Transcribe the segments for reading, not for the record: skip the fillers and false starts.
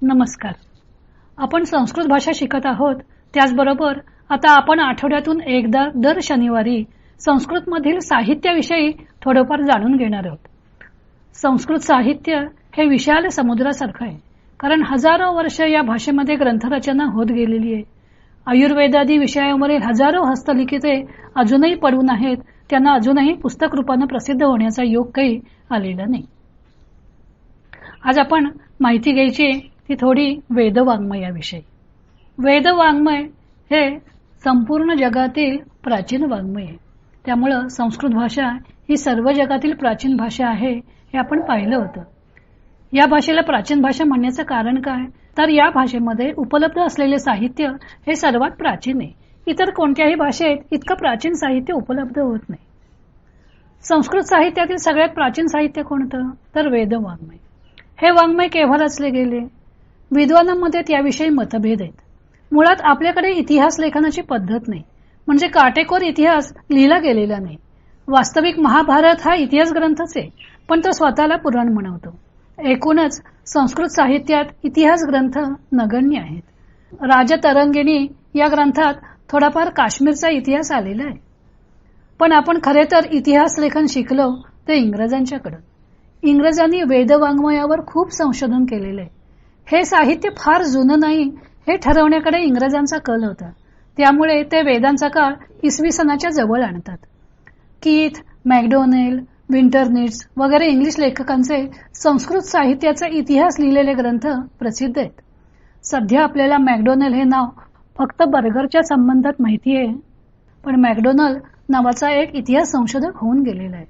नमस्कार. आपण संस्कृत भाषा शिकत आहोत. त्याचबरोबर आता आपण आठवड्यातून एकदा दर शनिवारी संस्कृत मधील साहित्याविषयी थोडंफार जाणून घेणार आहोत. संस्कृत साहित्य हे विशाल समुद्रासारखं आहे, कारण हजारो वर्ष या भाषेमध्ये ग्रंथरचना होत गेलेली आहे. आयुर्वेदादी विषयांवरील हजारो हस्तलिखिते अजूनही पडून आहेत. त्यांना अजूनही पुस्तक रूपाने प्रसिद्ध होण्याचा योग काही आलेला नाही. आज आपण माहिती घ्यायची ती थोडी वेदवाङ्मयाविषयी. वेदवाङ्मय हे संपूर्ण जगातील प्राचीन वाङ्मय आहे. त्यामुळं संस्कृत भाषा ही सर्व जगातील प्राचीन भाषा आहे हे आपण पाहिलं होतं. या भाषेला प्राचीन भाषा म्हणण्याचं कारण काय, तर या भाषेमध्ये उपलब्ध असलेले साहित्य हे सर्वात प्राचीन आहे. इतर कोणत्याही भाषेत इतकं प्राचीन साहित्य उपलब्ध होत नाही. संस्कृत साहित्यातील सगळ्यात प्राचीन साहित्य कोणतं, तर वेदवाङ्मय. हे वाङ्मय केव्हा रचले गेले? विद्वानांमध्ये त्याविषयी मतभेद आहेत. मुळात आपल्याकडे इतिहास लेखनाची पद्धत नाही, म्हणजे काटेकोर इतिहास लिहिला गेलेला नाही. वास्तविक महाभारत हा इतिहास ग्रंथच आहे, पण तो स्वतःला पुराण म्हणवतो. एकूणच संस्कृत साहित्यात इतिहास ग्रंथ नगण्य आहेत. राजतरंगिणी या ग्रंथात थोडाफार काश्मीरचा इतिहास आलेला आहे. पण आपण खरे तर इतिहास लेखन शिकलो ते इंग्रजांच्याकडून. इंग्रजांनी वेदवाङ्मयावर खूप संशोधन केलेले आहे. हे साहित्य फार जुनं नाही हे ठरवण्याकडे इंग्रजांचा कल होता. त्यामुळे ते वेदांचा काळ इसवी सनाच्या जवळ आणतात. कीथ, मॅकडोनेल, विंटरनिट्स वगैरे इंग्लिश लेखकांचे संस्कृत साहित्याचा इतिहास लिहिलेले ग्रंथ प्रसिद्ध आहेत. सध्या आपल्याला मॅकडोनेल हे नाव फक्त बर्गरच्या संबंधात माहिती आहे, पण मॅकडोनल नावाचा एक इतिहास संशोधक होऊन गेलेला आहे.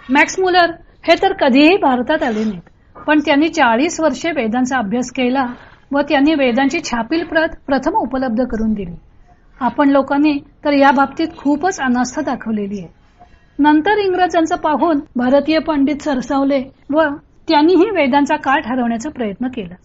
मॅक्स मुलर हे तर कधीही भारतात आले नाहीत, पण त्यांनी 40 वर्षे वेदांचा अभ्यास केला व त्यांनी वेदांची छापील प्रत प्रथम उपलब्ध करून दिली. आपण लोकांनी तर या बाबतीत खूपच अनास्था दाखवलेली आहे. नंतर इंग्रजांचं पाहून भारतीय पंडित सरसावले व त्यांनीही वेदांचा काळ ठरवण्याचा प्रयत्न केला.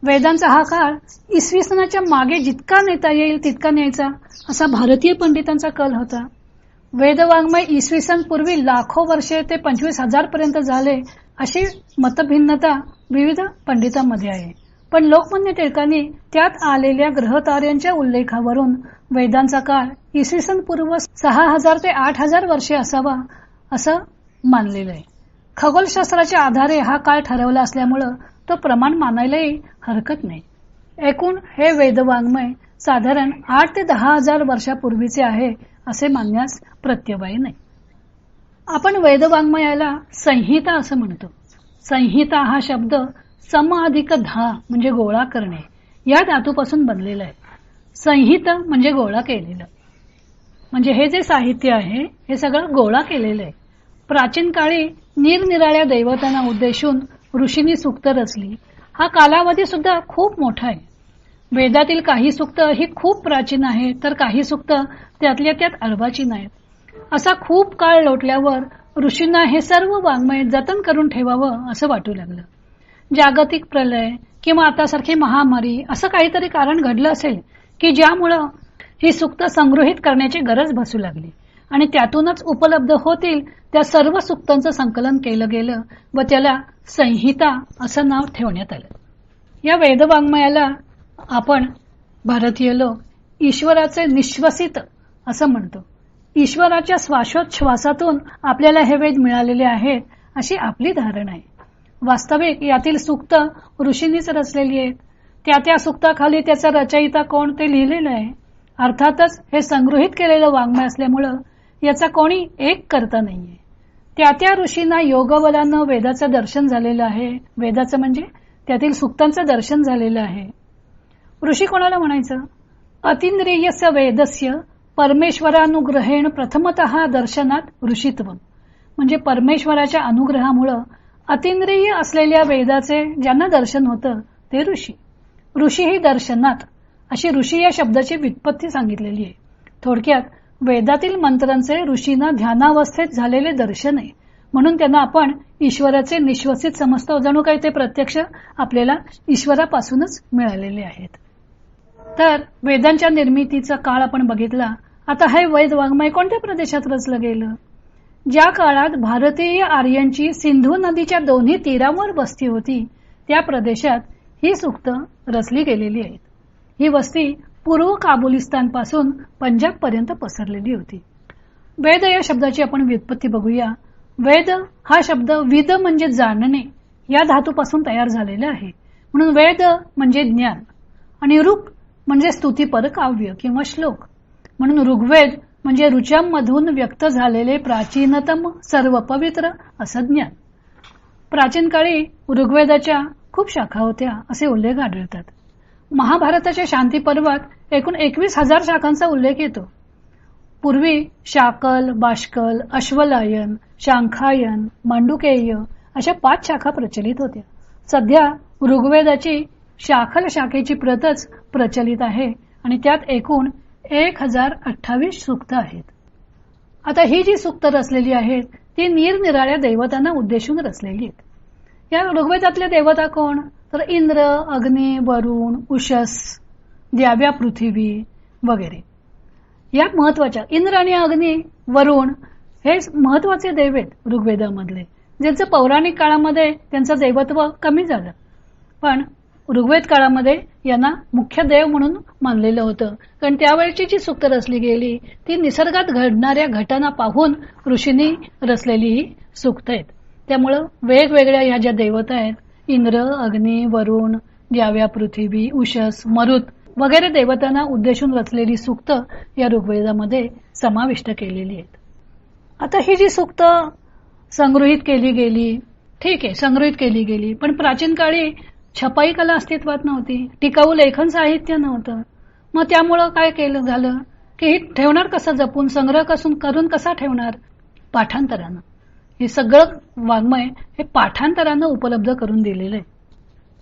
वेदांचा हा काळ इसवी सनाच्या मागे जितका नेता येईल तितका न्यायचा असा भारतीय पंडितांचा कल होता. वेदवाङ्मय इसवी सन पूर्वी लाखो वर्षे ते 25,000 पर्यंत झाले अशी मतभिन्नता विविध पंडितांमध्ये आहे. पण लोकमान्य टिळकांनी त्यात आलेल्या ग्रहताऱ्यांच्या उल्लेखावरून वेदांचा काळ इसवी सन पूर्व 6,000 ते 8,000 वर्षे असावा असं मानलेलं आहे. खगोलशास्त्राच्या आधारे हा काळ ठरवला असल्यामुळं तो प्रमाण मानायलाही हरकत नाही. एकूण हे वेदवाङ्मय साधारण 8 ते 10,000 वर्षापूर्वीचे आहे असे मानण्यास प्रत्यवाय नाही. आपण वेदवाङ्मयाला संहिता असं म्हणतो. संहिता हा शब्द सम अधिक धा म्हणजे गोळा करणे या धातूपासून बनलेला आहे. संहित म्हणजे गोळा केलेलं, म्हणजे हे जे साहित्य आहे हे सगळं गोळा केलेलं आहे. प्राचीन काळी निरनिराळ्या दैवतांना उद्देशून ऋषींनी सूक्त रचली. हा कालावधी सुद्धा खूप मोठा आहे. वेदातील काही सूक्त ही खूप प्राचीन आहेत, तर काही सूक्त त्यातल्या त्यात अर्वाचीन आहेत. असा खूप काळ लोटल्यावर ऋषींना हे सर्व वाङ्मय जतन करून ठेवावं असं वाटू लागलं. जागतिक प्रलय किंवा आतासारखी महामारी असं काहीतरी कारण घडलं असेल की ज्यामुळं ही सूक्त संग्रहित करण्याची गरज भासू लागली आणि त्यातूनच उपलब्ध होतील त्या सर्व सूक्तांचं संकलन केलं गेलं व त्याला संहिता असं नाव ठेवण्यात आलं. या वेदवाङ्मयाला आपण भारतीय लोक ईश्वराचे निश्वसित असं म्हणतो. ईश्वराच्या श्वासोच्छ्वासातून आपल्याला हे वेद मिळालेले आहेत अशी आपली धारणा आहे. वास्तविक यातील सूक्त ऋषींनीच रचलेली आहेत. त्या सूक्ताखाली त्याचा रचयिता कोण ते लिहिलेलं आहे. अर्थातच हे संगृहित केलेलं वाङ्मय असल्यामुळं याचा कोणी एक करता नाहीये. त्या ऋषींना योगबलानं वेदाचं दर्शन झालेलं आहे. वेदाचं म्हणजे त्यातील सूक्तांचं दर्शन झालेलं आहे. ऋषी कोणाला म्हणायचं? अतींद्रियस्य वेदस्य परमेश्वरानुग्रहेण प्रथमतः दर्शनात ऋषित्व, म्हणजे परमेश्वराच्या अनुग्रहामुळं अतींद्रिय असलेल्या वेदाचे ज्यांना दर्शन होतं ते ऋषी. ऋषी ही दर्शनात अशी ऋषी या शब्दाची व्युत्पत्ती सांगितलेली आहे. थोडक्यात वेदातील मंत्रांचे ऋषींना ध्यानावस्थेत झालेले दर्शन आहे, म्हणून त्यांना आपण ईश्वराचे निश्वसित समजतो. जणू काही ते प्रत्यक्ष आपल्याला ईश्वरापासूनच मिळालेले आहेत. तर वेदांच्या निर्मितीचा काळ आपण बघितला. आता हे वेदवाङ्मय कोणत्या प्रदेशात रचलं गेलं? ज्या काळात भारतीय आर्यांची सिंधू नदीच्या दोन्ही तीरांवर वस्ती होती त्या प्रदेशात ही सूक्त रचली गेलेली आहेत. ही वस्ती पूर्व काबुलिस्तान पासून पंजाब पर्यंत पसरलेली होती. वेद या शब्दाची आपण व्युत्पत्ती बघूया. वेद हा शब्द विद म्हणजे जाणणे या धातूपासून तयार झालेला आहे. म्हणून वेद म्हणजे ज्ञान आणि ऋक् म्हणजे स्तुतीपर काव्य किंवा श्लोक. म्हणून ऋग्वेद म्हणजे ऋचांमधून व्यक्त झालेले प्राचीनतम सर्व पवित्र असं ज्ञान. प्राचीन काळी ऋग्वेदाच्या खूप शाखा होत्या असे उल्लेख आढळतात. महाभारताच्या शांती पर्वात एकूण 21,000 शाखांचा उल्लेख येतो. पूर्वी शाकल, बाष्कल, अश्वलायन, शांखायन, मांडुकेय अशा 5 शाखा प्रचलित होत्या. सध्या ऋग्वेदाची शाखल शाखेची प्रतच प्रचलित आहे आणि त्यात एकूण 1028 सूक्त आहेत. आता ही जी सूक्त रचलेली आहेत ती निरनिराळ्या दैवतांना उद्देशून रचलेली आहेत. या ऋग्वेदातले देवता कोण? तर इंद्र, अग्नी, वरुण, उषस, द्याव्या पृथ्वी वगैरे. या महत्वाच्या इंद्र आणि अग्नी, वरुण हे महत्वाचे देव आहेत ऋग्वेदामधले, ज्यांचं पौराणिक काळामध्ये त्यांचं देवत्व कमी झालं. पण ऋग्वेद काळामध्ये यांना मुख्य देव म्हणून मानलेलं होतं. कारण त्यावेळची जी सूक्त रचली गेली ती निसर्गात घडणाऱ्या घटना पाहून ऋषींनी रचलेली ही सूक्त आहेत. त्यामुळं वेगवेगळ्या ह्या ज्या देवता आहेत इंद्र, अग्नी, वरुण, द्याव्या पृथ्वी, उषस, मरुत वगैरे देवतांना उद्देशून रचलेली सूक्त या ऋग्वेदामध्ये समाविष्ट केलेली आहेत. आता ही जी सूक्त संग्रहित केली गेली, ठीक आहे, संग्रहित केली गेली, पण प्राचीन काळी छपाई कला अस्तित्वात नव्हती, टिकाऊ लेखन साहित्य नव्हतं. मग त्यामुळं काय केलं झालं की हे ठेवणार कसं, जपून संग्रह करून कसा ठेवणार? पाठांतरानं. हे सगळं वाङ्मय हे पाठांतरानं उपलब्ध करून दिलेलं आहे.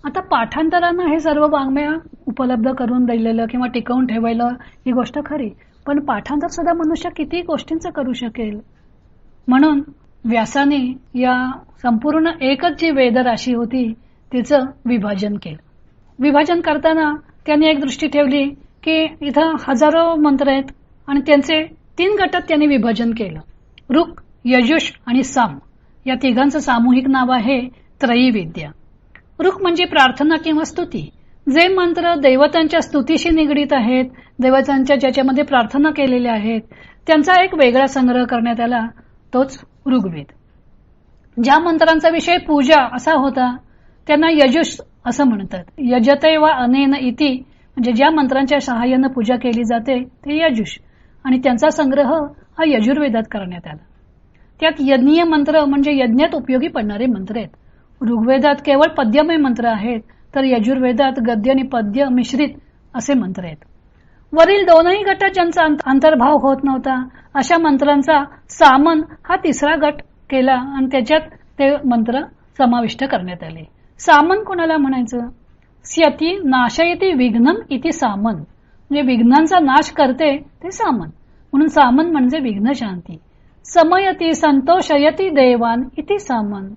आता पाठांतरानं हे सर्व वाङ्मय उपलब्ध करून दिलेलं किंवा टिकवून ठेवायला ही गोष्ट खरी, पण पाठांतर सुद्धा मनुष्य किती गोष्टींचं करू शकेल. म्हणून व्यासाने या संपूर्ण एकच जी वेदराशी होती तिचं विभाजन केलं. विभाजन करताना त्यांनी एक दृष्टी ठेवली की इथं हजारो मंत्र आहेत आणि त्यांचे 3 गटात त्यांनी विभाजन केलं. ऋक्, यजुष आणि साम या तिघांचं सामूहिक नाव आहे त्रयीविद्या. ऋक् म्हणजे प्रार्थना किंवा स्तुती. जे मंत्र देवतांच्या स्तुतीशी निगडीत आहेत, देवतांच्या ज्याच्यामध्ये प्रार्थना केलेल्या आहेत, त्यांचा एक वेगळा संग्रह करण्यात आला, तोच ऋग्वेद. ज्या मंत्रांचा विषय पूजा असा होता त्यांना यजुष असं म्हणतात. यजते वा अनेन इति म्हणजे ज्या मंत्रांच्या सहाय्यानं पूजा केली जाते ते यजुष, आणि त्यांचा संग्रह हा यजुर्वेदात करण्यात आला. त्यात यज्ञीय मंत्र म्हणजे यज्ञात उपयोगी पडणारे मंत्र आहेत. ऋग्वेदात केवळ पद्यमय मंत्र आहेत, तर यजुर्वेदात गद्य आणि पद्य मिश्रित असे मंत्र आहेत. वरील 2ही गटात ज्यांचा अंतर्भाव होत नव्हता अशा मंत्रांचा सामन हा 3रा गट केला आणि त्याच्यात ते मंत्र समाविष्ट करण्यात आले. सामन कोणाला म्हणायचं? स्यती नाशयती विघ्नम इति सामन, म्हणजे विघ्नांचा नाश करते ते सामन. म्हणून सामन म्हणजे विघ्न शांती. समयती संतोषयती देवान इति सामन,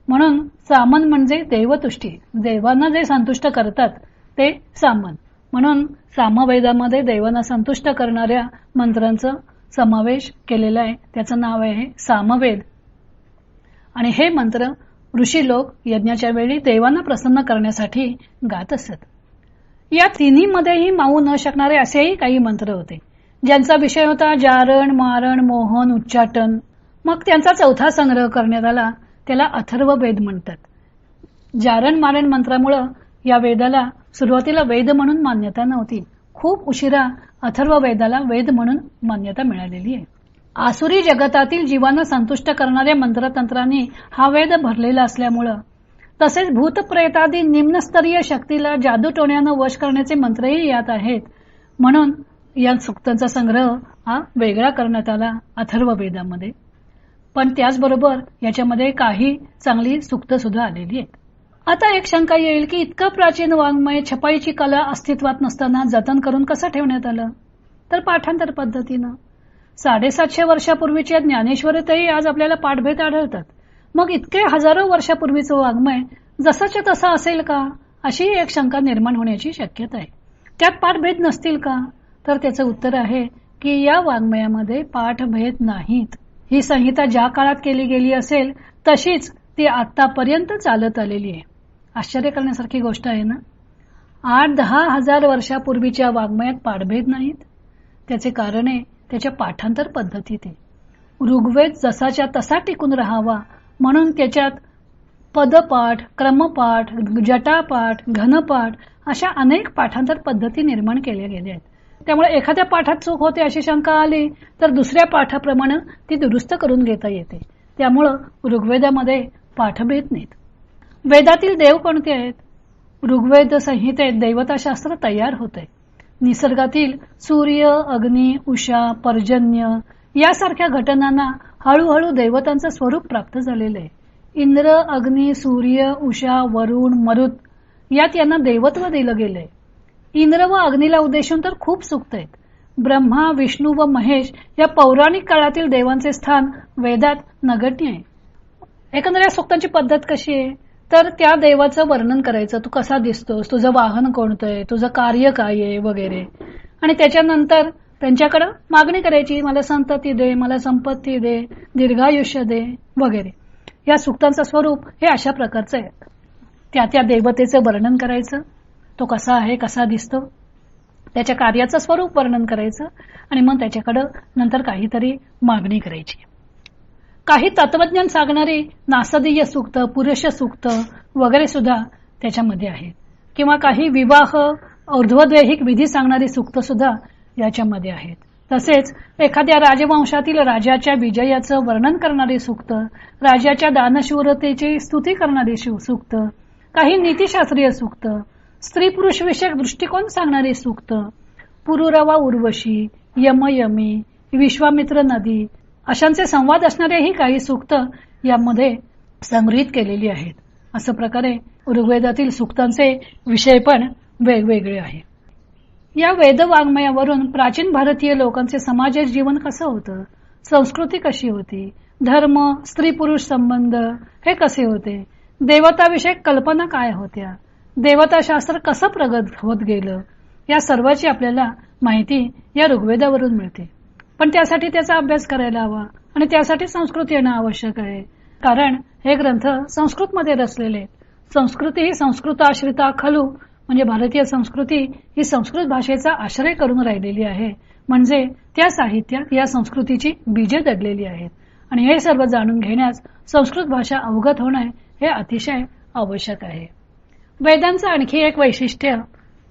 म्हणून सामन म्हणजे देवतुष्टी, देवांना जे संतुष्ट करतात ते सामन. म्हणून सामवेदामध्ये देवांना संतुष्ट करणाऱ्या मंत्रांचा समावेश केलेला आहे, त्याचं नाव आहे सामवेद. आणि हे मंत्र ऋषी लोक यज्ञाच्या वेळी देवांना प्रसन्न करण्यासाठी गात असत. या तिन्हीमध्येही मावू न शकणारे असेही काही मंत्र होते ज्यांचा विषय होता जारण, मारण, मोहन, उच्चाटन. मग त्यांचा 4था संग्रह करण्यात आला, त्याला अथर्ववेद म्हणतात. जारण मारण मंत्रामुळं या वेदाला सुरुवातीला वेद म्हणून मान्यता नव्हती. खूप उशिरा अथर्ववेदाला वेद म्हणून मान्यता मिळालेली आहे. आसुरी जगतातील जीवांना संतुष्ट करणाऱ्या मंत्रतंत्रांनी हा वेद भरलेला असल्यामुळं, तसेच भूतप्रेतादी निम्नस्तरीय शक्तीला जादूटोण्यानं वश करण्याचे मंत्रही यात आहेत. म्हणून या सूक्तांचा संग्रह हा वेगळा करण्यात आला अथर्ववेदामध्ये. पण त्याचबरोबर याच्यामध्ये काही चांगली सूक्त सुद्धा आलेली आहेत. आता एक शंका येईल की इतकं प्राचीन वाङ्मय छपाईची कला अस्तित्वात नसताना जतन करून कसं ठेवण्यात आलं? तर पाठांतर पद्धतीनं. 750 वर्षापूर्वीच्या ज्ञानेश्वरीतही आज आपल्याला पाठभेद आढळतात. मग इतके हजारो वर्षापूर्वीचं वाङ्मय जसाच्या तसा असेल का, अशी एक शंका निर्माण होण्याची शक्यता आहे. त्यात पाठभेद नसतील का? तर त्याचं उत्तर आहे की या वाङ्मयामध्ये पाठभेद नाहीत. ही संहिता ज्या काळात केली गेली असेल तशीच ती आतापर्यंत चालत आलेली आहे. आश्चर्य करण्यासारखी गोष्ट आहे ना. 8-10 हजार वर्षापूर्वीच्या वाङ्मयात पाठभेद नाहीत. त्याचे कारण आहे त्याच्या पाठांतर पद्धतीत आहे. ऋग्वेद जसाच्या तसा टिकून राहावा म्हणून त्याच्यात पदपाठ, क्रमपाठ, जटापाठ, घनपाठ अशा अनेक पाठांतर पद्धती निर्माण केल्या गेल्या आहेत. त्यामुळे एखाद्या पाठात चूक होते अशी शंका आली तर दुसऱ्या पाठाप्रमाणे ती दुरुस्त करून घेता येते. त्यामुळं ऋग्वेदामध्ये पाठभेद नाहीत. वेदातील देव कोणते आहेत? ऋग्वेद संहितेत दैवताशास्त्र तयार होते. निसर्गातील सूर्य, अग्नी, उषा, पर्जन्य यासारख्या घटनांना हळूहळू देवतांचं स्वरूप प्राप्त झालेलं आहे. इंद्र, अग्नी, सूर्य, उषा, वरुण, मरुत यात यांना देवत्व दिलं गेलंय. इंद्र व अग्नीला उद्देशून तर खूप सूक्त आहेत. ब्रह्मा, विष्णू व महेश या पौराणिक काळातील देवांचे स्थान वेदात नगण्य आहे. एकंदर या सूक्तांची पद्धत कशी आहे तर त्या देवाचं वर्णन करायचं. तू कसा दिसतोस, तुझं वाहन कोणतं आहे, तुझं कार्य काय आहे वगैरे, आणि त्याच्यानंतर त्यांच्याकडे मागणी करायची, मला संतती दे, मला संपत्ती दे, दीर्घायुष्य दे वगैरे. या सूक्तांचं स्वरूप हे अशा प्रकारचं आहे. त्या देवतेचं वर्णन करायचं, तो कसा आहे, कसा दिसतो, त्याच्या कार्याचं स्वरूप वर्णन करायचं आणि मग त्याच्याकडं नंतर काहीतरी मागणी करायची. काही तत्वज्ञान सांगणारी नासदीय सूक्त, पुरुष सूक्त वगैरे सुद्धा त्याच्यामध्ये आहेत. किंवा काही विवाह, ऊर्ध्वदैहिक विधी सांगणारी सूक्त सुद्धा याच्यामध्ये आहेत. तसेच एखाद्या राजवंशातील राजाच्या विजयाचं वर्णन करणारी सूक्त, राजाच्या दानशूरतेची स्तुती करणारी सूक्त, काही नीतिशास्त्रीय सूक्त, स्त्री पुरुष विषयक दृष्टिकोन सांगणारी सूक्त, पुरुरवा उर्वशी, यमयमी, विश्वामित्र नदी अशांचे संवाद असणारेही काही सूक्त यामध्ये संग्रहित केलेली आहेत. असं प्रकारे ऋग्वेदातील सूक्तांचे विषय पण वेगवेगळे आहेत. या वेदवाङ्मयावरून प्राचीन भारतीय लोकांचे समाज जीवन कसं होतं, संस्कृती कशी होती, धर्म, स्त्री पुरुष संबंध हे कसे होते, देवताविषयक कल्पना काय होत्या, देवताशास्त्र कसं प्रगत होत गेलं, या सर्वाची आपल्याला माहिती या ऋग्वेदावरून मिळते. पण त्यासाठी त्याचा अभ्यास करायला हवा आणि त्यासाठी संस्कृत येणं आवश्यक आहे. कारण हे ग्रंथ संस्कृतमध्ये रचलेले आहेत. संस्कृती ही संस्कृत आश्रिता खलू, म्हणजे भारतीय संस्कृती ही संस्कृत भाषेचा आश्रय करून राहिलेली आहे. म्हणजे त्या साहित्यात या संस्कृतीची बीजे दडलेली आहेत. आणि हे सर्व जाणून घेण्यास संस्कृत भाषा अवगत होणे हे अतिशय आवश्यक आहे. वेदांचं आणखी एक वैशिष्ट्य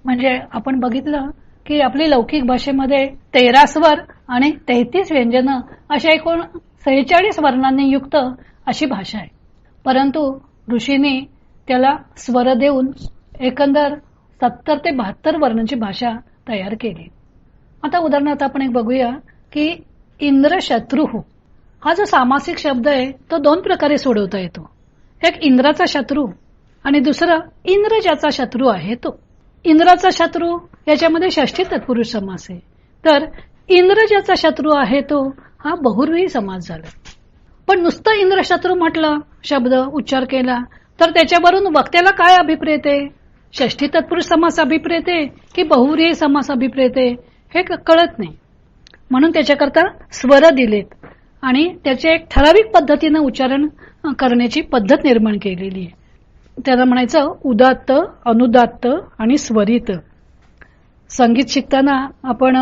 म्हणजे आपण बघितलं की आपली लौकिक भाषेमध्ये 13 स्वर आणि 33 व्यंजनं अशा एकूण 46 वर्णांनी युक्त अशी भाषा आहे. परंतु ऋषींनी त्याला स्वर देऊन एकंदर 70 ते 72 वर्णांची भाषा तयार केली. आता उदाहरणार्थ आपण एक बघूया की इंद्र शत्रू हा जो सामासिक शब्द आहे तो 2 प्रकारे सोडवता येतो. एक इंद्राचा शत्रू आणि दुसरं इंद्र ज्याचा शत्रू आहे तो. इंद्राचा शत्रू याच्यामध्ये षष्ठी तत्पुरुष समास आहे. तर इंद्र ज्याचा शत्रू आहे तो हा बहुव्रीही समास झाला. पण नुसतं इंद्र शत्रू म्हटलं, शब्द उच्चार केला तर त्याच्यावरून वक्त्याला काय अभिप्रेत आहे, षष्ठी तत्पुरुष समास अभिप्रेत आहे की बहुव्रीही समास अभिप्रेत आहे हे कळत नाही. म्हणून त्याच्याकरता स्वर दिलेत आणि त्याचे एक ठराविक पद्धतीनं उच्चारण करण्याची पद्धत निर्माण केलेली आहे. त्याला म्हणायचं उदात्त, अनुदात्त आणि स्वरित. संगीत शिकताना आपण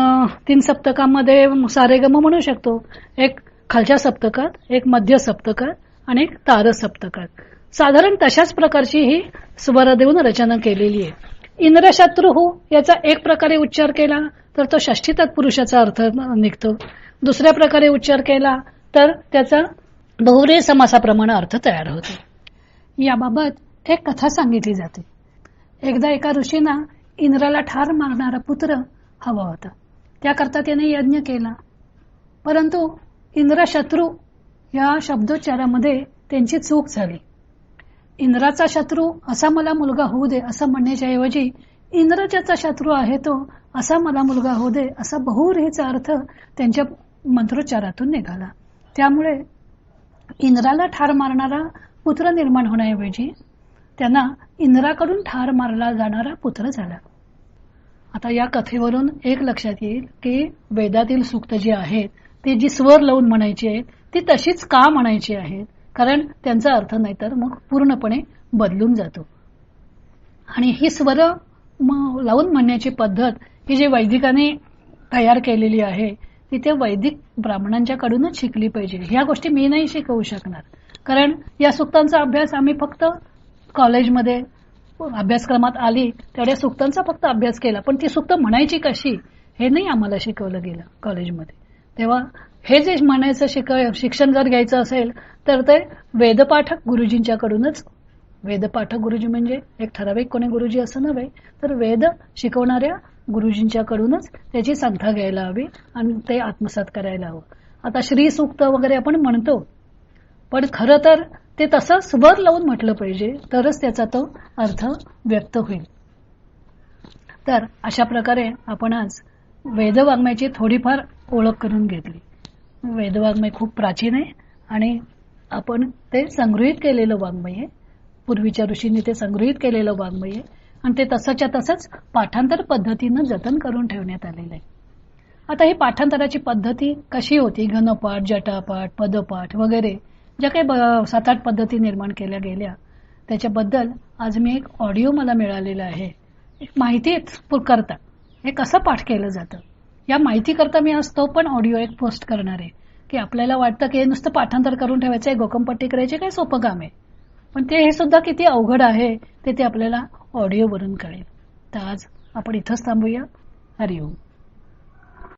3 सप्तकामध्ये सारेगम म्हणू शकतो. एक खालच्या सप्तकात, एक मध्य सप्तकात आणि एक तार सप्तकात. साधारण तशाच प्रकारची ही स्वर देऊन रचना केलेली आहे. इंद्र शत्रू याचा एक प्रकारे उच्चार केला तर तो षष्ठी तत्पुरुषाचा अर्थ निघतो. दुसऱ्या प्रकारे उच्चार केला तर त्याचा बहुव्रीही समासाप्रमाणे अर्थ तयार होतो. याबाबत एक कथा सांगितली जाते. एकदा एका ऋषींना इंद्राला ठार मारणारा पुत्र हवा होता. त्याकरता त्याने यज्ञ केला. परंतु इंद्र शत्रू या शब्दोच्चारामध्ये त्यांची चूक झाली. इंद्राचा शत्रू असा मला मुलगा होऊ दे असं म्हणण्याच्या ऐवजी इंद्र ज्याचा शत्रू आहे तो असा मला मुलगा होऊ दे असा बहुव्रीहीचा अर्थ त्यांच्या मंत्रोच्चारातून निघाला. त्यामुळे इंद्राला ठार मारणारा पुत्र निर्माण होण्याऐवजी त्यांना इंद्राकडून ठार मारला जाणारा पुत्र झाला. आता या कथेवरून एक लक्षात येईल की वेदातील सूक्त जी आहेत ती जी स्वर लावून म्हणायची आहेत ती तशीच का म्हणायची आहेत, कारण त्यांचा अर्थ नाहीतर मग पूर्णपणे बदलून जातो. आणि ही स्वर लावून म्हणण्याची पद्धत ही जी वैदिकाने तयार केलेली आहे ती त्या वैदिक ब्राह्मणांच्याकडूनच शिकली पाहिजे. ह्या गोष्टी मी नाही शिकवू शकणार, कारण या सुक्तांचा अभ्यास आम्ही फक्त कॉलेजमध्ये अभ्यासक्रमात आली तेवढ्या सुक्तांचा फक्त अभ्यास केला, पण ती सुक्त म्हणायची कशी हे नाही आम्हाला शिकवलं गेलं कॉलेजमध्ये. तेव्हा हे जे म्हणायचं शिक्षण जर घ्यायचं असेल तर ते वेदपाठक गुरुजींच्याकडूनच, वेदपाठक गुरुजी म्हणजे एक ठराविक कोणी गुरुजी असं नव्हे, तर वेद शिकवणाऱ्या गुरुजींच्याकडूनच त्याची संथा घ्यायला हवी आणि ते आत्मसात करायला हवं. आता श्री सूक्त वगैरे आपण म्हणतो, पण खरं तर ते तसं स्वर लावून म्हटलं पाहिजे, तरच त्याचा तो अर्थ व्यक्त होईल. तर अशा प्रकारे आपण आज वेदवाङ्मयाची थोडीफार ओळख करून घेतली. वेदवाङ्मय खूप प्राचीन आहे आणि आपण ते संगृहीत केलेलं वाङ्मय आहे. पूर्वीच्या ऋषींनी ते संगृहीत केलेलं वाङ्मय आहे आणि ते तसंच्या तसंच पाठांतर पद्धतीनं जतन करून ठेवण्यात आलेलं आहे. आता ही पाठांतराची पद्धती कशी होती, घनपाठ, जटापाठ, पदपाठ वगैरे ज्या काही 7-8 पद्धती निर्माण केल्या गेल्या त्याच्याबद्दल आज मी एक ऑडिओ मला मिळालेला आहे. एक माहिती करता हे कसं पाठ केलं जातं या माहिती करता मी आज तो पण ऑडिओ एक पोस्ट करणार आहे, की आपल्याला वाटतं की हे नुसतं पाठांतर करून ठेवायचं आहे, गोकमपट्टी करायची, काय सोपं काम आहे, पण ते हे सुद्धा किती अवघड आहे ते आपल्याला ऑडिओवरून कळेल. तर आज आपण इथंच थांबूया. हरिओम.